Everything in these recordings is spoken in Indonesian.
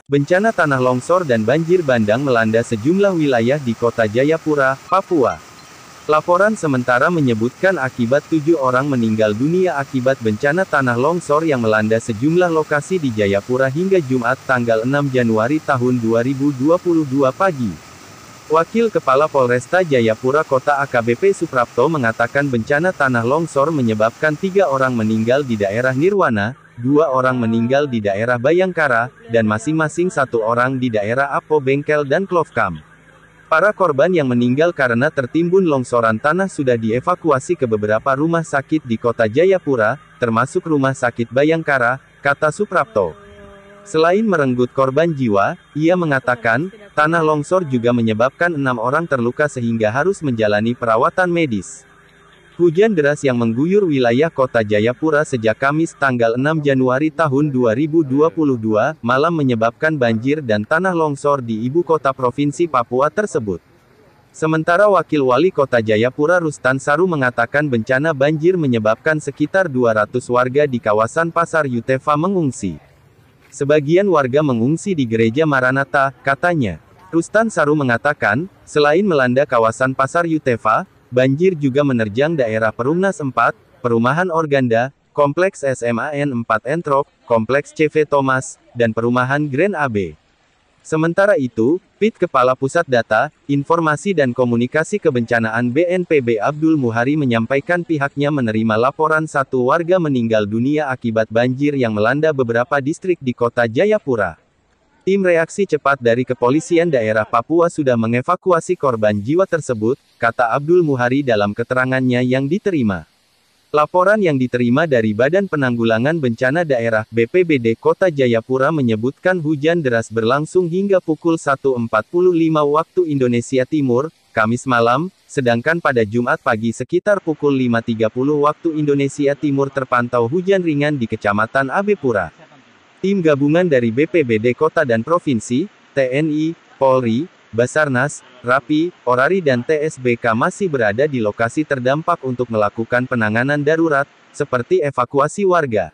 Bencana tanah longsor dan banjir bandang melanda sejumlah wilayah di Kota Jayapura, Papua. Laporan sementara menyebutkan akibat 7 orang meninggal dunia akibat bencana tanah longsor yang melanda sejumlah lokasi di Jayapura hingga Jumat tanggal 6 Januari tahun 2022 pagi. Wakil Kepala Polresta Jayapura Kota AKBP Suprapto mengatakan bencana tanah longsor menyebabkan 3 orang meninggal di daerah Nirwana, 2 orang meninggal di daerah Bayangkara, dan masing-masing 1 orang di daerah Apo Bengkel dan Klovkam. Para korban yang meninggal karena tertimbun longsoran tanah sudah dievakuasi ke beberapa rumah sakit di Kota Jayapura, termasuk Rumah Sakit Bayangkara, kata Suprapto. Selain merenggut korban jiwa, ia mengatakan, tanah longsor juga menyebabkan 6 orang terluka sehingga harus menjalani perawatan medis. Hujan deras yang mengguyur wilayah Kota Jayapura sejak Kamis tanggal 6 Januari tahun 2022, malam menyebabkan banjir dan tanah longsor di ibu kota provinsi Papua tersebut. Sementara Wakil Wali Kota Jayapura Rustan Saru mengatakan bencana banjir menyebabkan sekitar 200 warga di kawasan Pasar Yutefa mengungsi. Sebagian warga mengungsi di Gereja Maranatha, katanya. Rustan Saru mengatakan, selain melanda kawasan Pasar Yutefa, banjir juga menerjang daerah Perumnas 4, Perumahan Organda, Kompleks SMAN 4 Entrop, Kompleks CV Thomas, dan Perumahan Grand AB. Sementara itu, PIT Kepala Pusat Data, Informasi dan Komunikasi Kebencanaan BNPB Abdul Muhari menyampaikan pihaknya menerima laporan 1 warga meninggal dunia akibat banjir yang melanda beberapa distrik di Kota Jayapura. Tim reaksi cepat dari Kepolisian Daerah Papua sudah mengevakuasi korban jiwa tersebut, kata Abdul Muhari dalam keterangannya yang diterima. Laporan yang diterima dari Badan Penanggulangan Bencana Daerah BPBD Kota Jayapura menyebutkan hujan deras berlangsung hingga pukul 1.45 waktu Indonesia Timur, Kamis malam, sedangkan pada Jumat pagi sekitar pukul 5.30 waktu Indonesia Timur terpantau hujan ringan di Kecamatan Abepura. Tim gabungan dari BPBD Kota dan Provinsi, TNI, Polri, Basarnas, Rapi, Orari dan TSBK masih berada di lokasi terdampak untuk melakukan penanganan darurat, seperti evakuasi warga.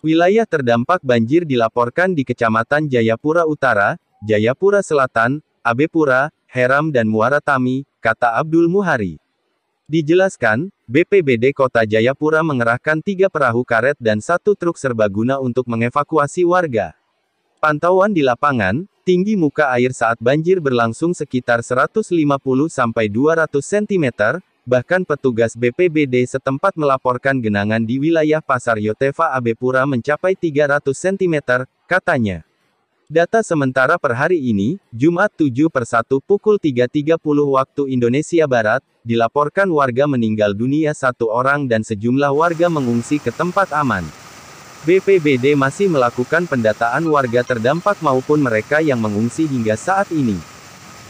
Wilayah terdampak banjir dilaporkan di Kecamatan Jayapura Utara, Jayapura Selatan, Abepura, Heram dan Muara Tami, kata Abdul Muhari. Dijelaskan, BPBD Kota Jayapura mengerahkan 3 perahu karet dan 1 truk serbaguna untuk mengevakuasi warga. Pantauan di lapangan, tinggi muka air saat banjir berlangsung sekitar 150-200 cm, bahkan petugas BPBD setempat melaporkan genangan di wilayah Pasar Yutefa Abepura mencapai 300 cm, katanya. Data sementara per hari ini, Jumat 7/1 pukul 3.30 waktu Indonesia Barat, dilaporkan warga meninggal dunia 1 orang dan sejumlah warga mengungsi ke tempat aman. BPBD masih melakukan pendataan warga terdampak maupun mereka yang mengungsi hingga saat ini.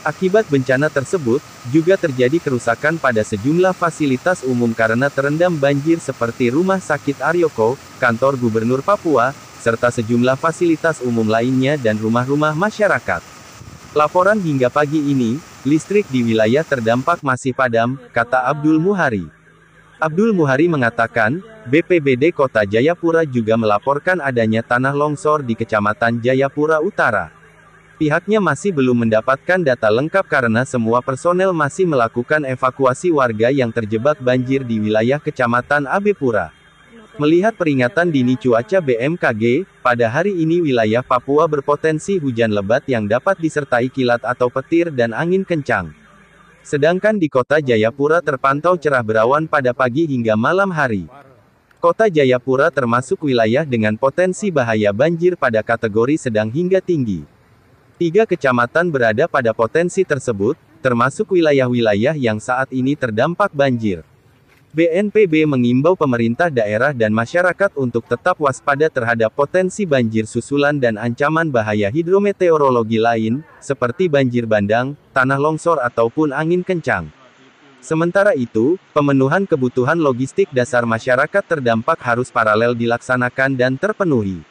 Akibat bencana tersebut, juga terjadi kerusakan pada sejumlah fasilitas umum karena terendam banjir seperti Rumah Sakit Aryoko, Kantor Gubernur Papua, serta sejumlah fasilitas umum lainnya dan rumah-rumah masyarakat. Laporan hingga pagi ini, listrik di wilayah terdampak masih padam, kata Abdul Muhari. Abdul Muhari mengatakan, BPBD Kota Jayapura juga melaporkan adanya tanah longsor di Kecamatan Jayapura Utara. Pihaknya masih belum mendapatkan data lengkap karena semua personel masih melakukan evakuasi warga yang terjebak banjir di wilayah Kecamatan Abepura. Melihat peringatan dini cuaca BMKG, pada hari ini wilayah Papua berpotensi hujan lebat yang dapat disertai kilat atau petir dan angin kencang. Sedangkan di Kota Jayapura terpantau cerah berawan pada pagi hingga malam hari. Kota Jayapura termasuk wilayah dengan potensi bahaya banjir pada kategori sedang hingga tinggi. 3 kecamatan berada pada potensi tersebut, termasuk wilayah-wilayah yang saat ini terdampak banjir. BNPB mengimbau pemerintah daerah dan masyarakat untuk tetap waspada terhadap potensi banjir susulan dan ancaman bahaya hidrometeorologi lain, seperti banjir bandang, tanah longsor ataupun angin kencang. Sementara itu, pemenuhan kebutuhan logistik dasar masyarakat terdampak harus paralel dilaksanakan dan terpenuhi.